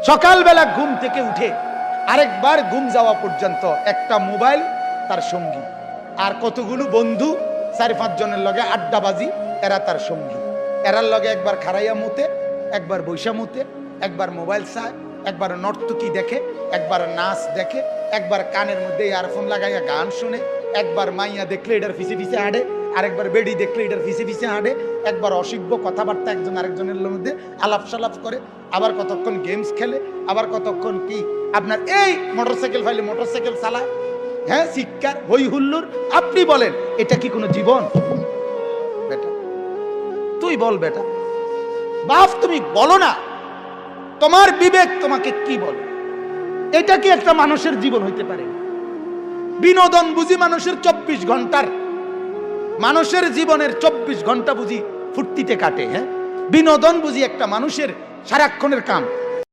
সকালবেলা ঘুম থেকে উঠে আরেকবার ঘুম যাওয়া পর্যন্ত একটা মোবাইল তার সঙ্গী, আর কতগুলো বন্ধু 4-5 জনের লগে আড্ডাবাজি, এরা তার সঙ্গী। এরার লগে একবার খারাইয়া মুতে, একবার বৈশা মুতে, একবার মোবাইল চায়, একবার নর্তকী দেখে, একবার নাচ দেখে, একবার কানের মধ্যে ইয়ারফোন লাগাইয়া গান শুনে, একবার মাইয়া দেখলে এটার ফিসে ফিসে হাঁটে, আরেকবার বেডি দেখলে এটার ফিসে ফিসে হাঁটে, একবার অসভ্য কথাবার্তা একজন আরেকজনের মধ্যে আলাপ সালাপ করে, আবার কতক্ষণ গেমস খেলে, আবার কতক্ষণ কি আপনার এই মোটরসাইকেল ফাইলে মোটরসাইকেল চালায়, হ্যাঁ, শিক্ষার হই হুল্লুর। আপনি বলেন এটা কি কোনো জীবন? বেটা তুই বল, বেটা বাপ তুমি বলো না, তোমার বিবেক তোমাকে কি বলে? এটা কি একটা মানুষের জীবন হইতে পারে? বিনোদন বুঝি মানুষের 24 ঘন্টার, মানুষের জীবনের 24 ঘন্টা বুঝি ফুর্তিতে কাটে? হ্যাঁ, বিনোদন বুঝি একটা মানুষের সারাক্ষণের কাম?